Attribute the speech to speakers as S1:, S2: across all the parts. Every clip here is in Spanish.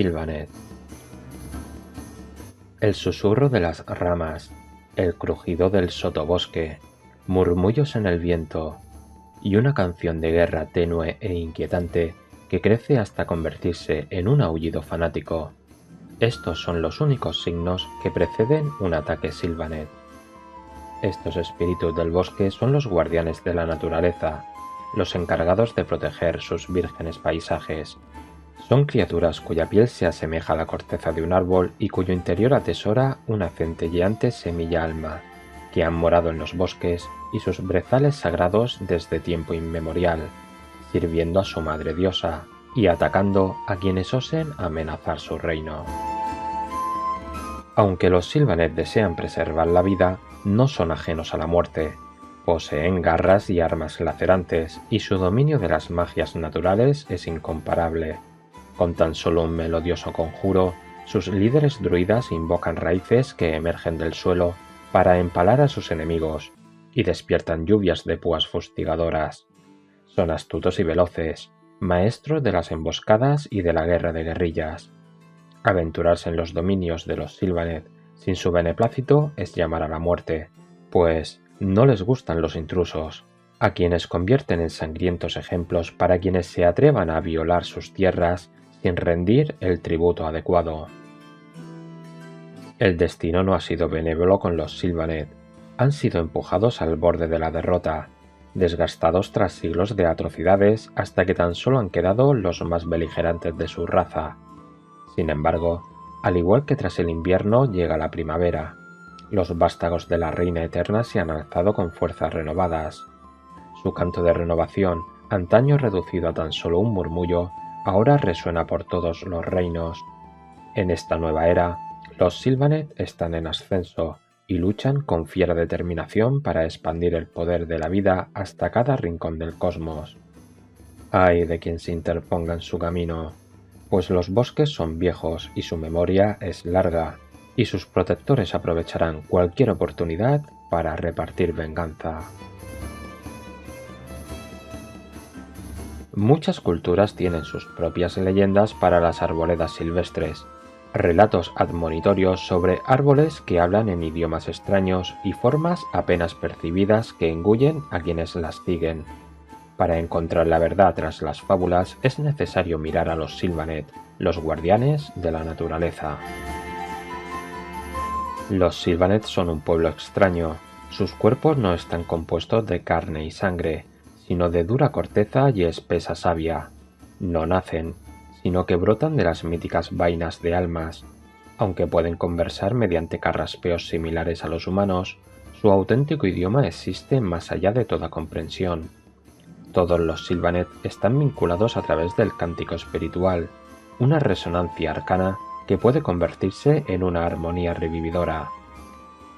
S1: Sylvaneth. El susurro de las ramas, el crujido del sotobosque, murmullos en el viento y una canción de guerra tenue e inquietante que crece hasta convertirse en un aullido fanático. Estos son los únicos signos que preceden un ataque Sylvaneth. Estos espíritus del bosque son los guardianes de la naturaleza, los encargados de proteger sus vírgenes paisajes. Son criaturas cuya piel se asemeja a la corteza de un árbol y cuyo interior atesora una centelleante semilla alma, que han morado en los bosques y sus brezales sagrados desde tiempo inmemorial, sirviendo a su madre diosa y atacando a quienes osen amenazar su reino. Aunque los Sylvaneth desean preservar la vida, no son ajenos a la muerte. Poseen garras y armas lacerantes, y su dominio de las magias naturales es incomparable. Con tan solo un melodioso conjuro, sus líderes druidas invocan raíces que emergen del suelo para empalar a sus enemigos, y despiertan lluvias de púas fustigadoras. Son astutos y veloces, maestros de las emboscadas y de la guerra de guerrillas. Aventurarse en los dominios de los Sylvaneth sin su beneplácito es llamar a la muerte, pues no les gustan los intrusos, a quienes convierten en sangrientos ejemplos para quienes se atrevan a violar sus tierras sin rendir el tributo adecuado. El destino no ha sido benévolo con los Sylvaneth. Han sido empujados al borde de la derrota, desgastados tras siglos de atrocidades hasta que tan solo han quedado los más beligerantes de su raza. Sin embargo, al igual que tras el invierno llega la primavera. Los vástagos de la Reina Eterna se han alzado con fuerzas renovadas. Su canto de renovación, antaño reducido a tan solo un murmullo, ahora resuena por todos los reinos. En esta nueva era, los Sylvaneth están en ascenso y luchan con fiera determinación para expandir el poder de la vida hasta cada rincón del cosmos. Ay de quien se interponga en su camino, pues los bosques son viejos y su memoria es larga, y sus protectores aprovecharán cualquier oportunidad para repartir venganza. Muchas culturas tienen sus propias leyendas para las arboledas silvestres, relatos admonitorios sobre árboles que hablan en idiomas extraños y formas apenas percibidas que engullen a quienes las siguen. Para encontrar la verdad tras las fábulas es necesario mirar a los Sylvaneth, los guardianes de la naturaleza. Los Sylvaneth son un pueblo extraño. Sus cuerpos no están compuestos de carne y sangre, sino de dura corteza y espesa savia. No nacen, sino que brotan de las míticas vainas de almas. Aunque pueden conversar mediante carraspeos similares a los humanos, su auténtico idioma existe más allá de toda comprensión. Todos los Sylvaneth están vinculados a través del cántico espiritual, una resonancia arcana que puede convertirse en una armonía revividora.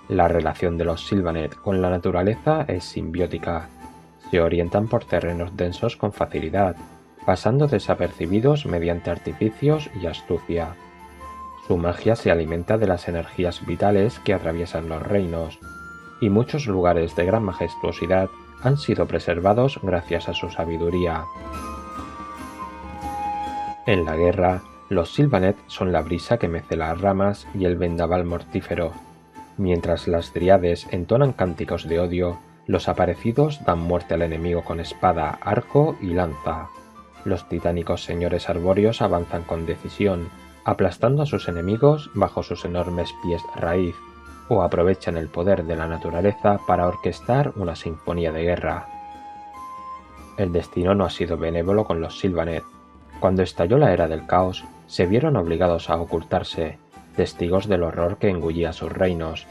S1: La relación de los Sylvaneth con la naturaleza es simbiótica. Se orientan por terrenos densos con facilidad, pasando desapercibidos mediante artificios y astucia. Su magia se alimenta de las energías vitales que atraviesan los reinos, y muchos lugares de gran majestuosidad han sido preservados gracias a su sabiduría. En la guerra, los Sylvaneth son la brisa que mece las ramas y el vendaval mortífero. Mientras las dríades entonan cánticos de odio, los aparecidos dan muerte al enemigo con espada, arco y lanza. Los titánicos señores arbóreos avanzan con decisión, aplastando a sus enemigos bajo sus enormes pies raíz, o aprovechan el poder de la naturaleza para orquestar una sinfonía de guerra. El destino no ha sido benévolo con los Sylvaneth. Cuando estalló la era del caos, se vieron obligados a ocultarse, testigos del horror que engullía sus reinos,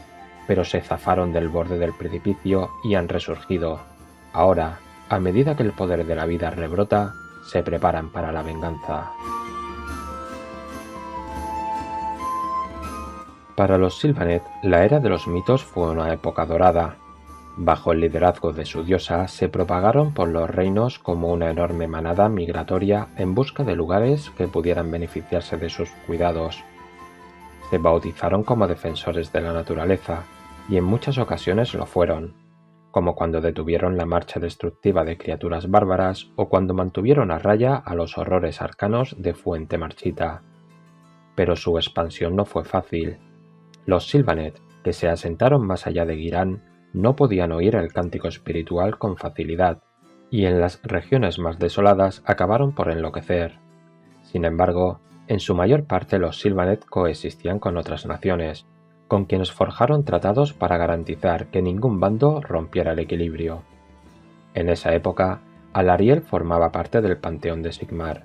S1: pero se zafaron del borde del precipicio y han resurgido. Ahora, a medida que el poder de la vida rebrota, se preparan para la venganza. Para los Sylvaneth, la era de los mitos fue una época dorada. Bajo el liderazgo de su diosa, se propagaron por los reinos como una enorme manada migratoria en busca de lugares que pudieran beneficiarse de sus cuidados. Se bautizaron como defensores de la naturaleza, y en muchas ocasiones lo fueron, como cuando detuvieron la marcha destructiva de criaturas bárbaras o cuando mantuvieron a raya a los horrores arcanos de Fuente Marchita. pero su expansión no fue fácil. Los Sylvaneth, que se asentaron más allá de Ghyran, no podían oír el cántico espiritual con facilidad, y en las regiones más desoladas acabaron por enloquecer. Sin embargo, en su mayor parte los Sylvaneth coexistían con otras naciones, con quienes forjaron tratados para garantizar que ningún bando rompiera el equilibrio. En esa época, Alarielle formaba parte del panteón de Sigmar.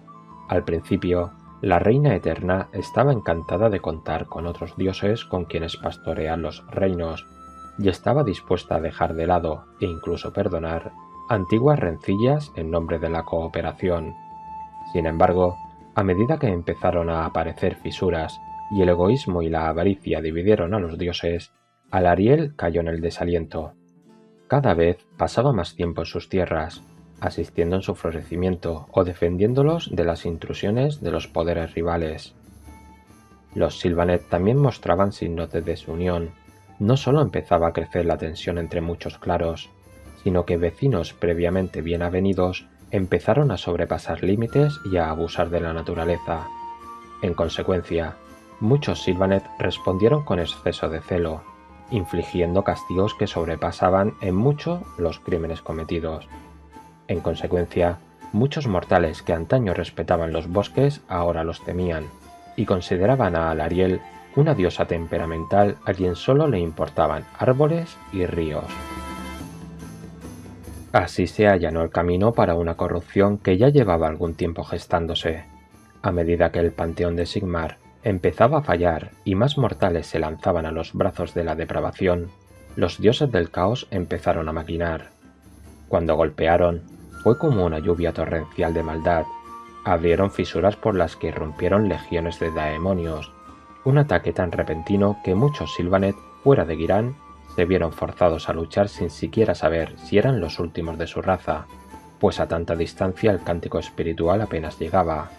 S1: Al principio, la Reina Eterna estaba encantada de contar con otros dioses con quienes pastorear los reinos, y estaba dispuesta a dejar de lado, e incluso perdonar, antiguas rencillas en nombre de la cooperación. Sin embargo, a medida que empezaron a aparecer fisuras y el egoísmo y la avaricia dividieron a los dioses, Alarielle cayó en el desaliento. Cada vez pasaba más tiempo en sus tierras, asistiendo en su florecimiento o defendiéndolos de las intrusiones de los poderes rivales. Los Sylvaneth también mostraban signos de desunión. No solo empezaba a crecer la tensión entre muchos claros, sino que vecinos previamente bien avenidos empezaron a sobrepasar límites y a abusar de la naturaleza. En consecuencia, muchos Sylvaneth respondieron con exceso de celo, infligiendo castigos que sobrepasaban en mucho los crímenes cometidos. En consecuencia, muchos mortales que antaño respetaban los bosques ahora los temían, y consideraban a Alarielle una diosa temperamental a quien solo le importaban árboles y ríos. Así se allanó el camino para una corrupción que ya llevaba algún tiempo gestándose. A medida que el panteón de Sigmar empezaba a fallar y más mortales se lanzaban a los brazos de la depravación, los dioses del caos empezaron a maquinar. Cuando golpearon, fue como una lluvia torrencial de maldad. Abrieron fisuras por las que irrumpieron legiones de daemonios, un ataque tan repentino que muchos Sylvaneth fuera de Ghyran se vieron forzados a luchar sin siquiera saber si eran los últimos de su raza, pues a tanta distancia el cántico espiritual apenas llegaba.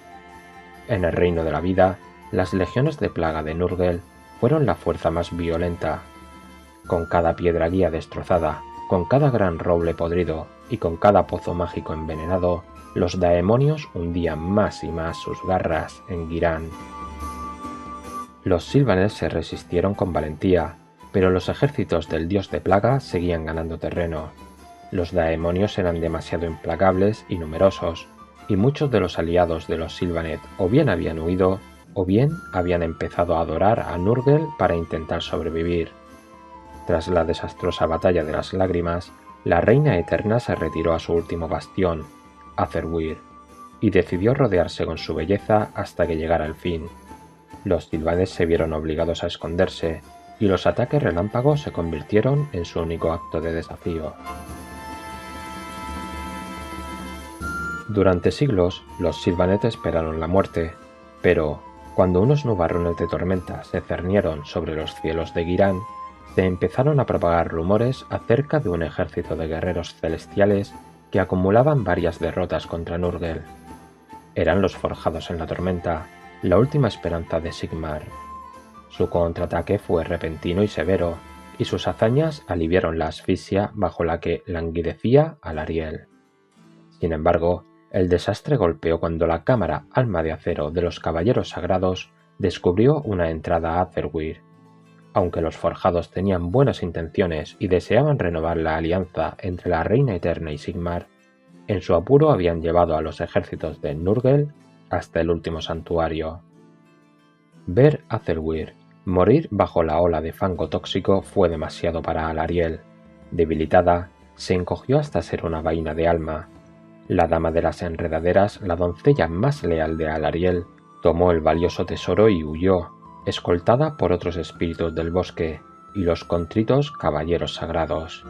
S1: En el reino de la vida, las legiones de plaga de Nurgle fueron la fuerza más violenta. Con cada piedra guía destrozada, con cada gran roble podrido y con cada pozo mágico envenenado, los daemonios hundían más y más sus garras en Ghyran. Los Sylvaneth se resistieron con valentía, pero los ejércitos del dios de plaga seguían ganando terreno. Los daemonios eran demasiado implacables y numerosos, y muchos de los aliados de los Sylvaneth o bien habían huido, o bien habían empezado a adorar a Nurgle para intentar sobrevivir. Tras la desastrosa batalla de las lágrimas, la Reina Eterna se retiró a su último bastión, Aetherweir, y decidió rodearse con su belleza hasta que llegara el fin. Los Sylvaneth se vieron obligados a esconderse, y los ataques relámpagos se convirtieron en su único acto de desafío. Durante siglos, los Sylvaneth esperaron la muerte, pero cuando unos nubarrones de tormenta se cernieron sobre los cielos de Ghyran, se empezaron a propagar rumores acerca de un ejército de guerreros celestiales que acumulaban varias derrotas contra Nurgle. Eran los forjados en la tormenta, la última esperanza de Sigmar. Su contraataque fue repentino y severo, y sus hazañas aliviaron la asfixia bajo la que languidecía Alarielle. Sin embargo, el desastre golpeó cuando la cámara Alma de Acero de los Caballeros Sagrados descubrió una entrada a Aetherweir. Aunque los forjados tenían buenas intenciones y deseaban renovar la alianza entre la Reina Eterna y Sigmar, en su apuro habían llevado a los ejércitos de Nurgle hasta el último santuario. Ver Aetherweir morir bajo la ola de fango tóxico fue demasiado para Alarielle. Debilitada, se encogió hasta ser una vaina de alma. La Dama de las Enredaderas, la doncella más leal de Alarielle, tomó el valioso tesoro y huyó, escoltada por otros espíritus del bosque y los contritos caballeros sagrados.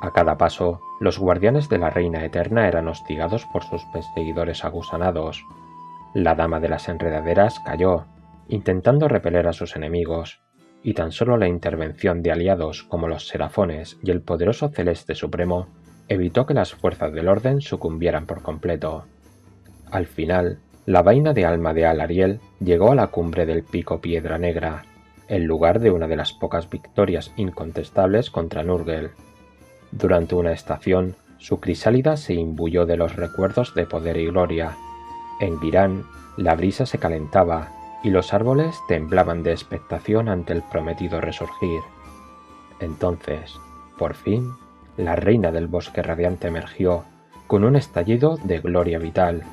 S1: A cada paso, los guardianes de la Reina Eterna eran hostigados por sus perseguidores agusanados. La Dama de las Enredaderas cayó, intentando repeler a sus enemigos, y tan solo la intervención de aliados como los Serafones y el poderoso Celeste Supremo evitó que las fuerzas del orden sucumbieran por completo. Al final, la vaina de alma de Alarielle llegó a la cumbre del Pico Piedra Negra, el lugar de una de las pocas victorias incontestables contra Nurgle. Durante una estación, su crisálida se imbuyó de los recuerdos de poder y gloria. En Ghyran, La brisa se calentaba y los árboles temblaban de expectación ante el prometido resurgir. Entonces, por fin, la reina del bosque radiante emergió con un estallido de gloria vital,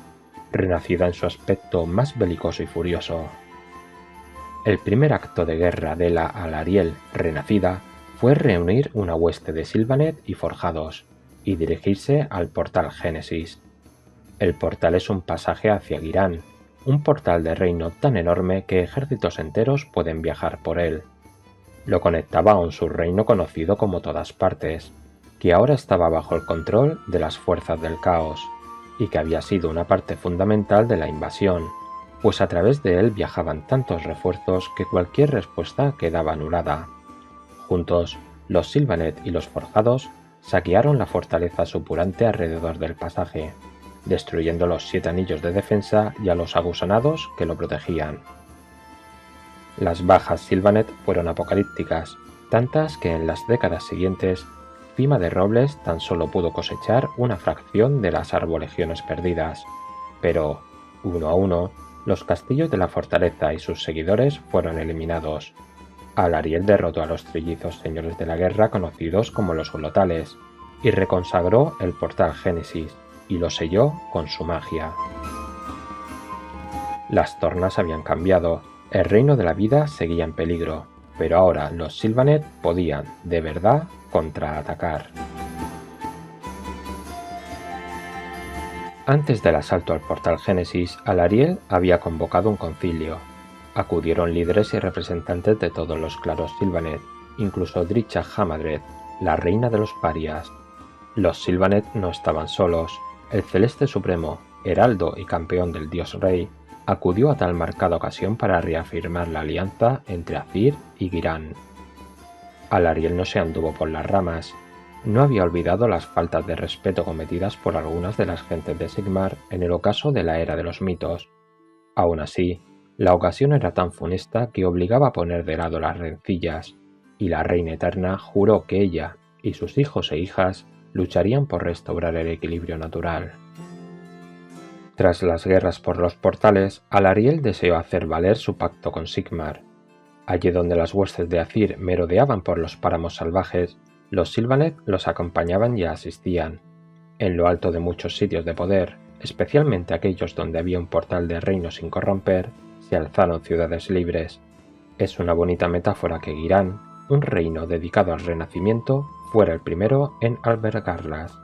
S1: renacida en su aspecto más belicoso y furioso. El primer acto de guerra de la Alarielle renacida fue reunir una hueste de Sylvaneth y forjados, y dirigirse al portal Génesis. El portal es un pasaje hacia Ghyran, un portal de reino tan enorme que ejércitos enteros pueden viajar por él. Lo conectaba a un subreino conocido como Todas Partes, que ahora estaba bajo el control de las fuerzas del caos, y que había sido una parte fundamental de la invasión, pues a través de él viajaban tantos refuerzos que cualquier respuesta quedaba anulada. Juntos, los Sylvaneth y los forjados saquearon la fortaleza supurante alrededor del pasaje, destruyendo los 7 anillos de defensa y a los agusanados que lo protegían. Las bajas Sylvaneth fueron apocalípticas, tantas que en las décadas siguientes Cima de Robles tan solo pudo cosechar una fracción de las arbolegiones perdidas, pero, uno a uno, los castillos de la fortaleza y sus seguidores fueron eliminados. Alarielle derrotó a los trillizos señores de la guerra conocidos como los Glotales, y reconsagró el portal Génesis, y lo selló con su magia. Las tornas habían cambiado, el reino de la vida seguía en peligro, pero ahora los Sylvaneth podían, de verdad, contraatacar. Antes del asalto al portal Génesis, Alarielle había convocado un concilio. Acudieron líderes y representantes de todos los claros Sylvaneth, incluso Drycha Hamadred, la reina de los parias. Los Sylvaneth no estaban solos. El Celeste Supremo, heraldo y campeón del Dios Rey, acudió a tal marcada ocasión para reafirmar la alianza entre Azir y Ghyran. Alarielle no se anduvo por las ramas. No había olvidado las faltas de respeto cometidas por algunas de las gentes de Sigmar en el ocaso de la Era de los Mitos. Aún así, la ocasión era tan funesta que obligaba a poner de lado las rencillas, y la Reina Eterna juró que ella y sus hijos e hijas lucharían por restaurar el equilibrio natural. Tras las guerras por los portales, Alarielle deseó hacer valer su pacto con Sigmar. Allí donde las huestes de Azir merodeaban por los páramos salvajes, los Sylvaneth los acompañaban y asistían. En lo alto de muchos sitios de poder, especialmente aquellos donde había un portal de reino sin corromper, se alzaron ciudades libres. Es una bonita metáfora que Ghyran, un reino dedicado al renacimiento, fuera el primero en albergarlas.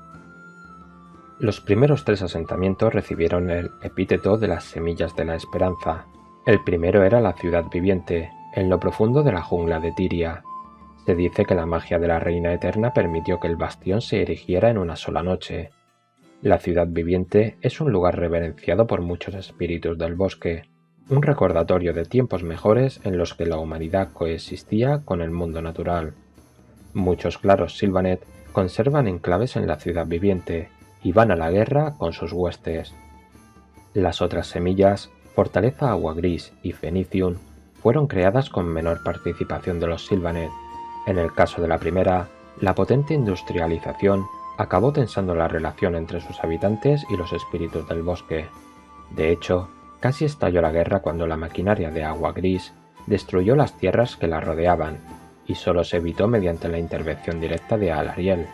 S1: Los primeros 3 asentamientos recibieron el epíteto de las semillas de la esperanza. El primero era la ciudad viviente, en lo profundo de la jungla de Tiria. Se dice que la magia de la Reina Eterna permitió que el bastión se erigiera en una sola noche. La ciudad viviente es un lugar reverenciado por muchos espíritus del bosque, un recordatorio de tiempos mejores en los que la humanidad coexistía con el mundo natural. Muchos claros Sylvaneth conservan enclaves en la ciudad viviente y van a la guerra con sus huestes. Las otras semillas, Fortaleza Agua Gris y Fenicium, fueron creadas con menor participación de los Sylvaneth. En el caso de la primera, la potente industrialización acabó tensando la relación entre sus habitantes y los espíritus del bosque. De hecho, casi estalló la guerra cuando la maquinaria de Agua Gris destruyó las tierras que la rodeaban, y solo se evitó mediante la intervención directa de Alarielle.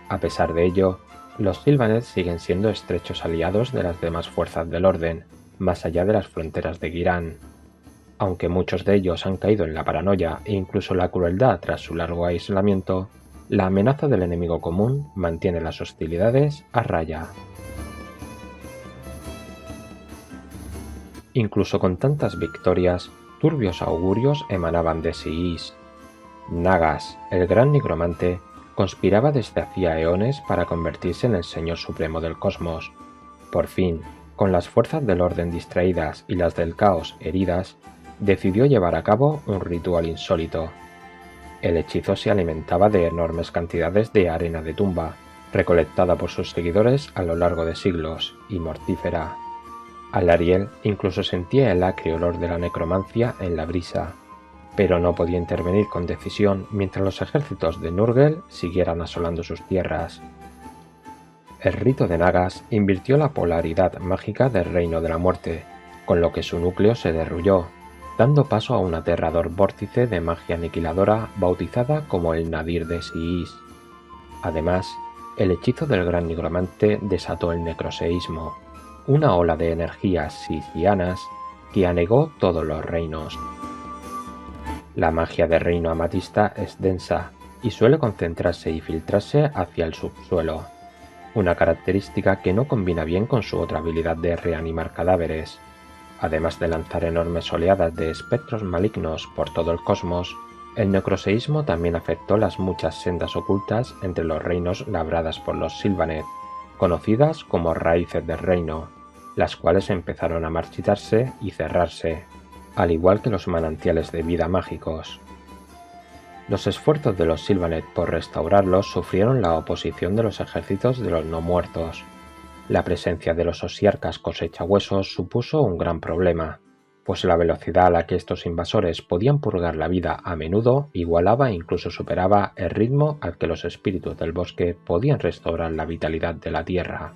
S1: A pesar de ello, los Sylvaneth siguen siendo estrechos aliados de las demás fuerzas del orden, más allá de las fronteras de Ghyran. Aunque muchos de ellos han caído en la paranoia e incluso la crueldad tras su largo aislamiento, la amenaza del enemigo común mantiene las hostilidades a raya. Incluso con tantas victorias, turbios augurios emanaban de Siis. Nagas, el gran nigromante, conspiraba desde hacía eones para convertirse en el Señor Supremo del Cosmos. Por fin, con las fuerzas del orden distraídas y las del caos heridas, decidió llevar a cabo un ritual insólito. El hechizo se alimentaba de enormes cantidades de arena de tumba, recolectada por sus seguidores a lo largo de siglos, y mortífera. Alarielle incluso sentía el acre olor de la necromancia en la brisa, pero no podía intervenir con decisión mientras los ejércitos de Nurgle siguieran asolando sus tierras. El rito de Nagas invirtió la polaridad mágica del Reino de la Muerte, con lo que su núcleo se derrulló, dando paso a un aterrador vórtice de magia aniquiladora bautizada como el Nadir de Siis. Además, el hechizo del gran nigromante desató el necroseísmo, una ola de energías sisianas que anegó todos los reinos. La magia del reino amatista es densa y suele concentrarse y filtrarse hacia el subsuelo, una característica que no combina bien con su otra habilidad de reanimar cadáveres. Además de lanzar enormes oleadas de espectros malignos por todo el cosmos, el necroseísmo también afectó las muchas sendas ocultas entre los reinos labradas por los Sylvaneth, conocidas como raíces del reino, las cuales empezaron a marchitarse y cerrarse, al igual que los manantiales de vida mágicos. Los esfuerzos de los Sylvaneth por restaurarlos sufrieron la oposición de los ejércitos de los no muertos. La presencia de los osiarcas cosechahuesos supuso un gran problema, pues la velocidad a la que estos invasores podían purgar la vida a menudo igualaba e incluso superaba el ritmo al que los espíritus del bosque podían restaurar la vitalidad de la tierra.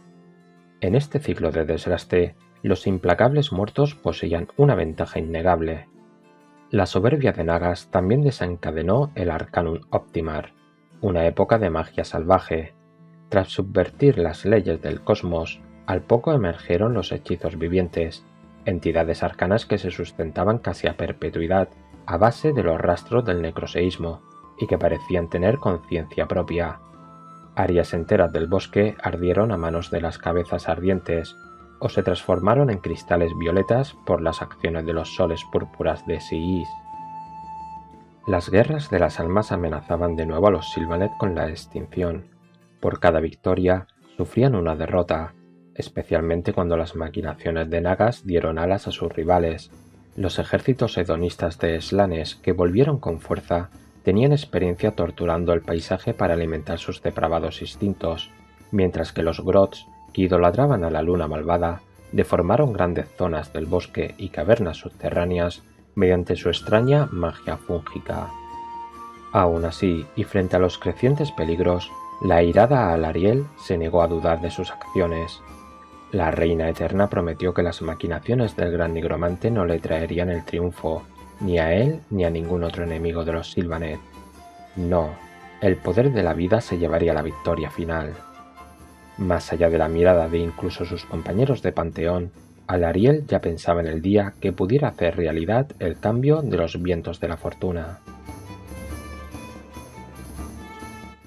S1: En este ciclo de desgaste, los implacables muertos poseían una ventaja innegable. La soberbia de Nagas también desencadenó el Arcanum Optimar, una época de magia salvaje. Tras subvertir las leyes del cosmos, al poco emergieron los hechizos vivientes, entidades arcanas que se sustentaban casi a perpetuidad a base de los rastros del necroseísmo y que parecían tener conciencia propia. Áreas enteras del bosque ardieron a manos de las cabezas ardientes o se transformaron en cristales violetas por las acciones de los soles púrpuras de Siis. Las guerras de las almas amenazaban de nuevo a los Sylvaneth con la extinción. Por cada victoria sufrían una derrota, especialmente cuando las maquinaciones de Nagas dieron alas a sus rivales. Los ejércitos hedonistas de Slanes que volvieron con fuerza tenían experiencia torturando el paisaje para alimentar sus depravados instintos, mientras que los Grots, que idolatraban a la luna malvada, deformaron grandes zonas del bosque y cavernas subterráneas mediante su extraña magia fúngica. Aún así, y frente a los crecientes peligros, la airada Alarielle se negó a dudar de sus acciones. La Reina Eterna prometió que las maquinaciones del gran nigromante no le traerían el triunfo, ni a él ni a ningún otro enemigo de los Sylvaneth. No, el poder de la vida se llevaría la victoria final. Más allá de la mirada de incluso sus compañeros de Panteón, Alarielle ya pensaba en el día que pudiera hacer realidad el cambio de los vientos de la fortuna.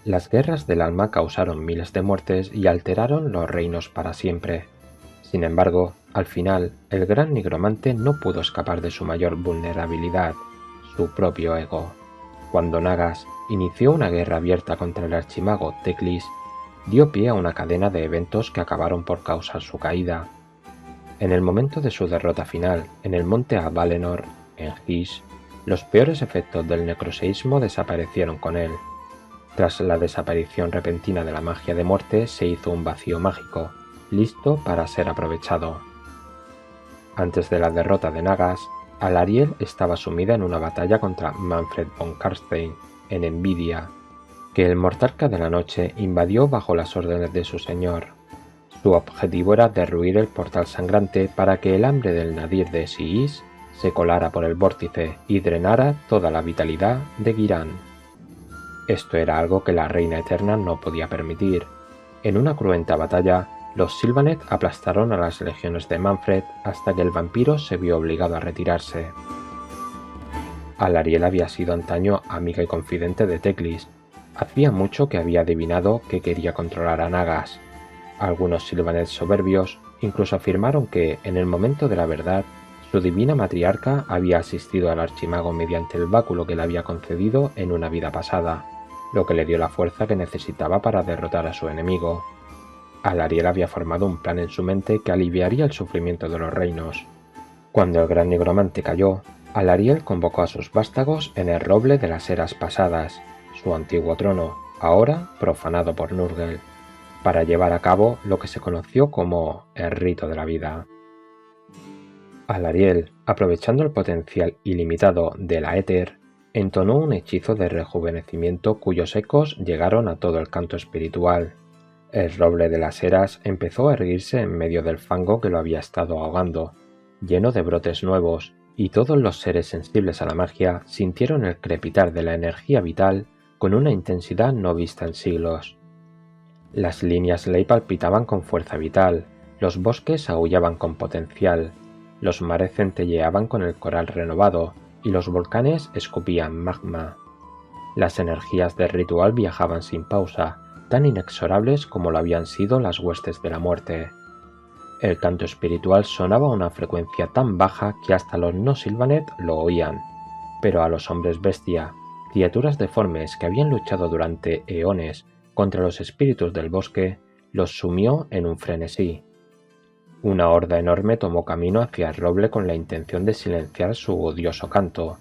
S1: Las guerras del alma causaron miles de muertes y alteraron los reinos para siempre. Sin embargo, al final, el gran nigromante no pudo escapar de su mayor vulnerabilidad, su propio ego. Cuando Nagas inició una guerra abierta contra el archimago Teclis, dio pie a una cadena de eventos que acabaron por causar su caída. En el momento de su derrota final, en el monte Avalenor, en Hysh, los peores efectos del necroseísmo desaparecieron con él. Tras la desaparición repentina de la magia de muerte se hizo un vacío mágico, listo para ser aprovechado. Antes de la derrota de Nagas, Alarielle estaba sumida en una batalla contra Manfred von Karstein, en Envidia, que el Mortarca de la Noche invadió bajo las órdenes de su señor. Su objetivo era derruir el portal sangrante para que el hambre del Nadir de Siis se colara por el vórtice y drenara toda la vitalidad de Ghyran. Esto era algo que la Reina Eterna no podía permitir. En una cruenta batalla, los Sylvaneth aplastaron a las legiones de Manfred hasta que el vampiro se vio obligado a retirarse. Alarielle había sido antaño amiga y confidente de Teclis. Hacía mucho que había adivinado que quería controlar a Nagas. Algunos Sylvaneth soberbios incluso afirmaron que, en el momento de la verdad, su divina matriarca había asistido al archimago mediante el báculo que le había concedido en una vida pasada, lo que le dio la fuerza que necesitaba para derrotar a su enemigo. Alarielle había formado un plan en su mente que aliviaría el sufrimiento de los reinos. Cuando el gran nigromante cayó, Alarielle convocó a sus vástagos en el roble de las eras pasadas, su antiguo trono, ahora profanado por Nurgle, para llevar a cabo lo que se conoció como el rito de la vida. Alarielle, aprovechando el potencial ilimitado de la éter, entonó un hechizo de rejuvenecimiento cuyos ecos llegaron a todo el canto espiritual. El roble de las eras empezó a erguirse en medio del fango que lo había estado ahogando, lleno de brotes nuevos, y todos los seres sensibles a la magia sintieron el crepitar de la energía vital con una intensidad no vista en siglos. Las líneas ley palpitaban con fuerza vital, los bosques aullaban con potencial, los mares centelleaban con el coral renovado y los volcanes escupían magma. Las energías del ritual viajaban sin pausa, tan inexorables como lo habían sido las huestes de la muerte. El canto espiritual sonaba a una frecuencia tan baja que hasta los no Sylvaneth lo oían, pero a los hombres bestia, criaturas deformes que habían luchado durante eones contra los espíritus del bosque, los sumió en un frenesí. Una horda enorme tomó camino hacia el roble con la intención de silenciar su odioso canto,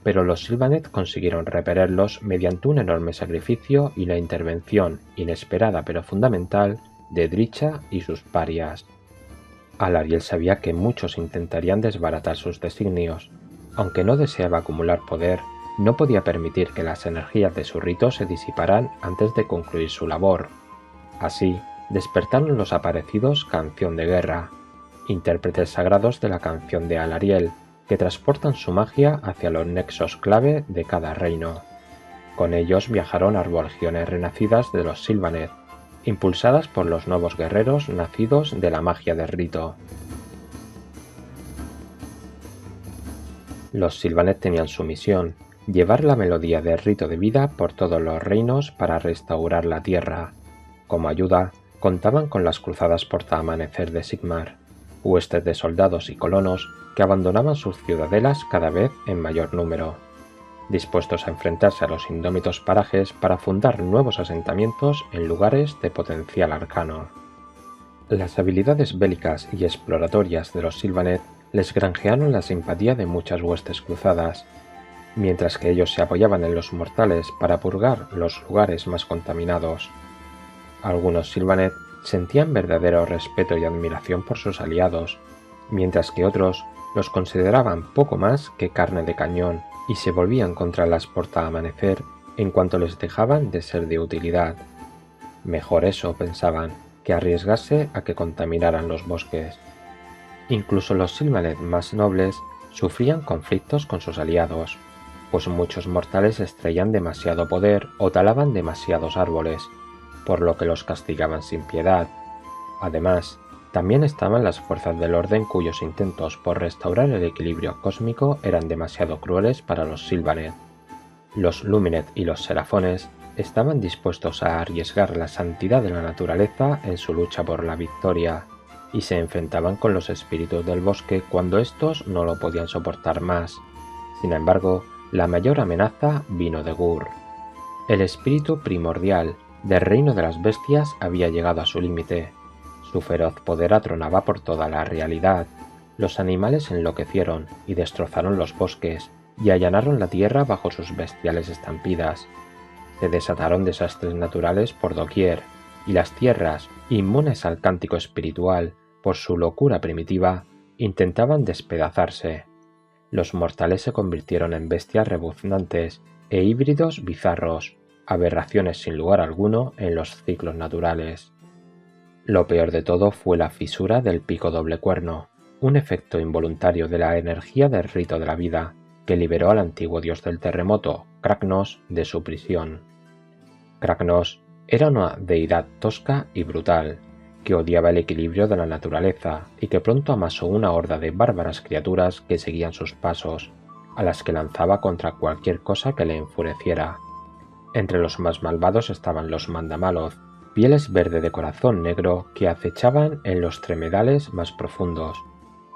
S1: pero los Sylvaneth consiguieron repelerlos mediante un enorme sacrificio y la intervención, inesperada pero fundamental, de Drycha y sus parias. Alarielle sabía que muchos intentarían desbaratar sus designios. Aunque no deseaba acumular poder, no podía permitir que las energías de su rito se disiparan antes de concluir su labor. Así, despertaron los aparecidos Canción de Guerra, intérpretes sagrados de la canción de Alarielle, que transportan su magia hacia los nexos clave de cada reino. Con ellos viajaron arbolegiones renacidas de los Sylvaneth, impulsadas por los nuevos guerreros nacidos de la magia del rito. Los Sylvaneth tenían su misión, llevar la melodía del rito de vida por todos los reinos para restaurar la tierra. Como ayuda, contaban con las cruzadas portaamanecer de Sigmar, huestes de soldados y colonos que abandonaban sus ciudadelas cada vez en mayor número, dispuestos a enfrentarse a los indómitos parajes para fundar nuevos asentamientos en lugares de potencial arcano. Las habilidades bélicas y exploratorias de los Sylvaneth les granjearon la simpatía de muchas huestes cruzadas, mientras que ellos se apoyaban en los mortales para purgar los lugares más contaminados. Algunos Sylvaneth sentían verdadero respeto y admiración por sus aliados, mientras que otros los consideraban poco más que carne de cañón y se volvían contra las portaamanecer en cuanto les dejaban de ser de utilidad. Mejor eso, pensaban, que arriesgarse a que contaminaran los bosques. Incluso los Sylvaneth más nobles sufrían conflictos con sus aliados, pues muchos mortales extraían demasiado poder o talaban demasiados árboles, por lo que los castigaban sin piedad. Además, también estaban las fuerzas del orden cuyos intentos por restaurar el equilibrio cósmico eran demasiado crueles para los Sylvaneth. Los Lumineth y los Serafones estaban dispuestos a arriesgar la santidad de la naturaleza en su lucha por la victoria, y se enfrentaban con los espíritus del bosque cuando éstos no lo podían soportar más. Sin embargo, la mayor amenaza vino de Gur. El espíritu primordial del reino de las bestias había llegado a su límite. Su feroz poder atronaba por toda la realidad. Los animales enloquecieron y destrozaron los bosques y allanaron la tierra bajo sus bestiales estampidas. Se desataron desastres naturales por doquier, y las tierras, inmunes al cántico espiritual por su locura primitiva, intentaban despedazarse. Los mortales se convirtieron en bestias rebuznantes e híbridos bizarros, aberraciones sin lugar alguno en los ciclos naturales. Lo peor de todo fue la fisura del pico doble cuerno, un efecto involuntario de la energía del rito de la vida, que liberó al antiguo dios del terremoto, Kragnos, de su prisión. Kragnos era una deidad tosca y brutal, que odiaba el equilibrio de la naturaleza y que pronto amasó una horda de bárbaras criaturas que seguían sus pasos, a las que lanzaba contra cualquier cosa que le enfureciera. Entre los más malvados estaban los Mandamaloth, pieles verde de corazón negro que acechaban en los tremedales más profundos.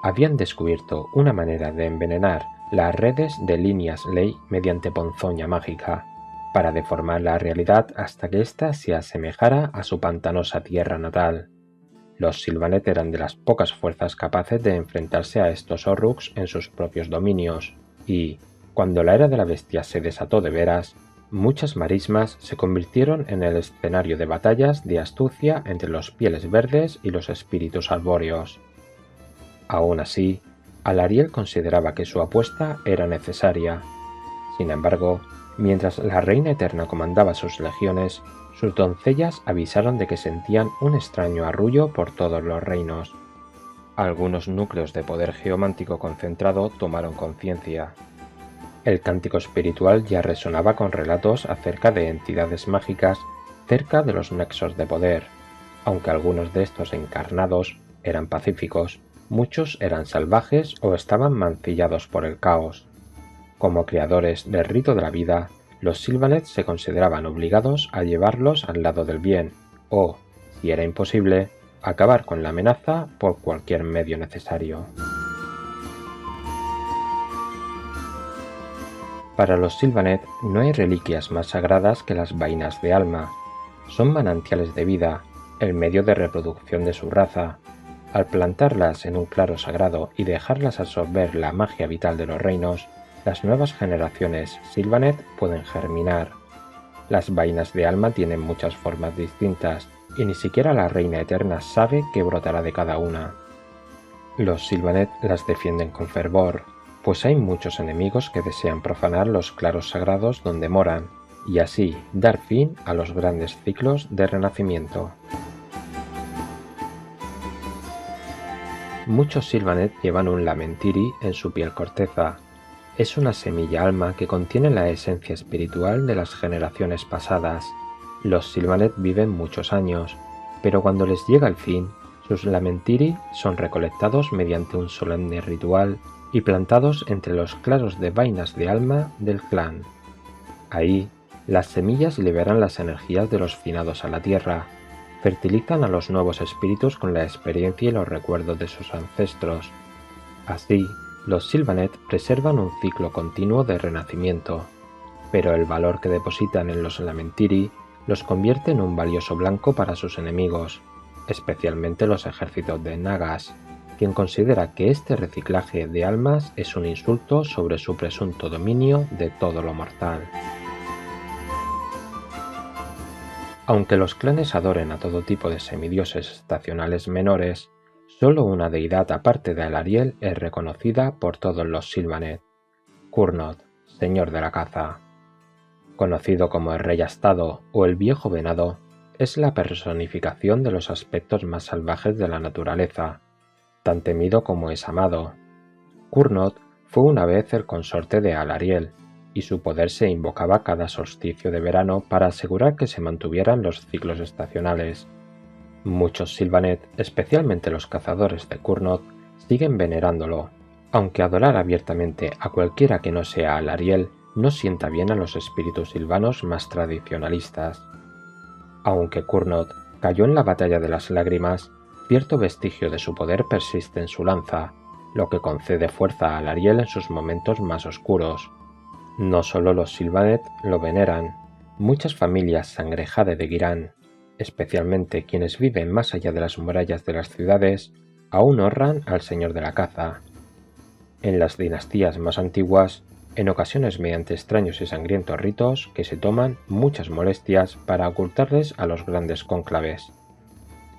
S1: Habían descubierto una manera de envenenar las redes de líneas ley mediante ponzoña mágica, para deformar la realidad hasta que ésta se asemejara a su pantanosa tierra natal. Los Sylvaneth eran de las pocas fuerzas capaces de enfrentarse a estos Orruks en sus propios dominios, y, cuando la era de la bestia se desató de veras, muchas marismas se convirtieron en el escenario de batallas de astucia entre los pieles verdes y los espíritus arbóreos. Aún así, Alarielle consideraba que su apuesta era necesaria. Sin embargo, mientras la Reina Eterna comandaba sus legiones, sus doncellas avisaron de que sentían un extraño arrullo por todos los reinos. Algunos núcleos de poder geomántico concentrado tomaron conciencia. El cántico espiritual ya resonaba con relatos acerca de entidades mágicas cerca de los nexos de poder. Aunque algunos de estos encarnados eran pacíficos, muchos eran salvajes o estaban mancillados por el caos. Como creadores del rito de la vida, los Sylvaneth se consideraban obligados a llevarlos al lado del bien, o, si era imposible, acabar con la amenaza por cualquier medio necesario. Para los Sylvaneth no hay reliquias más sagradas que las vainas de alma. Son manantiales de vida, el medio de reproducción de su raza. Al plantarlas en un claro sagrado y dejarlas absorber la magia vital de los reinos, las nuevas generaciones Sylvaneth pueden germinar. Las vainas de alma tienen muchas formas distintas, y ni siquiera la Reina Eterna sabe qué brotará de cada una. Los Sylvaneth las defienden con fervor, pues hay muchos enemigos que desean profanar los claros sagrados donde moran, y así dar fin a los grandes ciclos de renacimiento. Muchos Sylvaneth llevan un Lamentiri en su piel corteza. Es una semilla alma que contiene la esencia espiritual de las generaciones pasadas. Los Sylvaneth viven muchos años, pero cuando les llega el fin, sus Lamentiri son recolectados mediante un solemne ritual y plantados entre los claros de vainas de alma del clan. Ahí, las semillas liberan las energías de los finados a la tierra, fertilizan a los nuevos espíritus con la experiencia y los recuerdos de sus ancestros. Así, los Sylvaneth preservan un ciclo continuo de renacimiento, pero el valor que depositan en los Lamentiri los convierte en un valioso blanco para sus enemigos, especialmente los ejércitos de Nagas, quien considera que este reciclaje de almas es un insulto sobre su presunto dominio de todo lo mortal. Aunque los clanes adoren a todo tipo de semidioses estacionales menores, solo una deidad aparte de Alarielle es reconocida por todos los Sylvaneth: Kurnot, señor de la caza. Conocido como el Rey Astado o el Viejo Venado, es la personificación de los aspectos más salvajes de la naturaleza, tan temido como es amado. Kurnot fue una vez el consorte de Alarielle, y su poder se invocaba cada solsticio de verano para asegurar que se mantuvieran los ciclos estacionales. Muchos Sylvaneth, especialmente los cazadores de Kurnot, siguen venerándolo, aunque adorar abiertamente a cualquiera que no sea Alarielle no sienta bien a los espíritus silvanos más tradicionalistas. Aunque Kurnot cayó en la batalla de las lágrimas, cierto vestigio de su poder persiste en su lanza, lo que concede fuerza a Alarielle en sus momentos más oscuros. No solo los Sylvaneth lo veneran, muchas familias Sangrejade de Ghyran, especialmente quienes viven más allá de las murallas de las ciudades, aún honran al Señor de la Caza. En las dinastías más antiguas, en ocasiones mediante extraños y sangrientos ritos que se toman muchas molestias para ocultarles a los grandes cónclaves.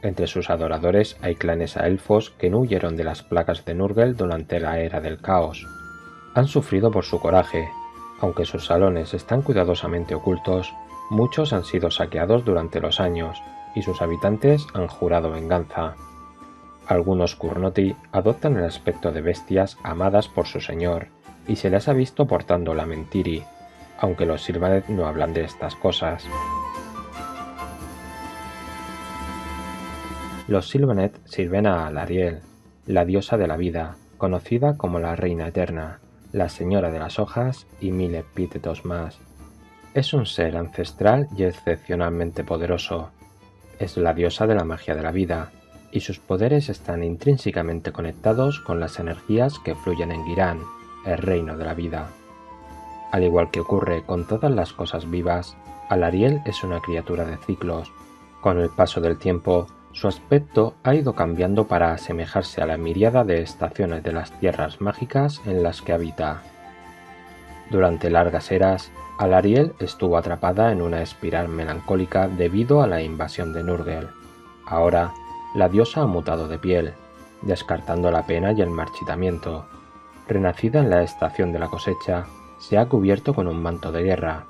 S1: Entre sus adoradores hay clanes a elfos que no huyeron de las plagas de Nurgle durante la Era del Caos. Han sufrido por su coraje. Aunque sus salones están cuidadosamente ocultos, muchos han sido saqueados durante los años, y sus habitantes han jurado venganza. Algunos Kurnoti adoptan el aspecto de bestias amadas por su señor, y se les ha visto portando Lamentiri, aunque los Sylvaneth no hablan de estas cosas. Los Sylvaneth sirven a Alarielle, la diosa de la vida, conocida como la Reina Eterna, la Señora de las Hojas y 1000 epítetos más. Es un ser ancestral y excepcionalmente poderoso. Es la diosa de la magia de la vida, y sus poderes están intrínsecamente conectados con las energías que fluyen en Ghyran, el reino de la vida. Al igual que ocurre con todas las cosas vivas, Alarielle es una criatura de ciclos. Con el paso del tiempo, su aspecto ha ido cambiando para asemejarse a la miríada de estaciones de las tierras mágicas en las que habita. Durante largas eras, Alarielle estuvo atrapada en una espiral melancólica debido a la invasión de Nurgle. Ahora, la diosa ha mutado de piel, descartando la pena y el marchitamiento. Renacida en la estación de la cosecha, se ha cubierto con un manto de guerra,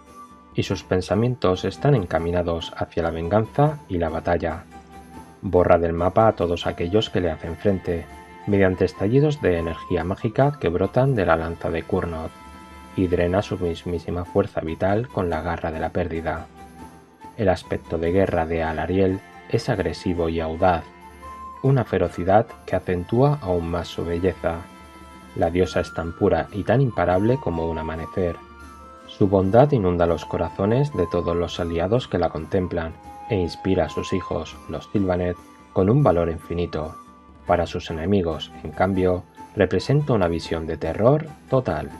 S1: y sus pensamientos están encaminados hacia la venganza y la batalla. Borra del mapa a todos aquellos que le hacen frente, mediante estallidos de energía mágica que brotan de la lanza de Kurnoth, y drena su mismísima fuerza vital con la garra de la pérdida. El aspecto de guerra de Alarielle es agresivo y audaz, una ferocidad que acentúa aún más su belleza. La diosa es tan pura y tan imparable como un amanecer. Su bondad inunda los corazones de todos los aliados que la contemplan e inspira a sus hijos, los Sylvaneth, con un valor infinito. Para sus enemigos, en cambio, representa una visión de terror total.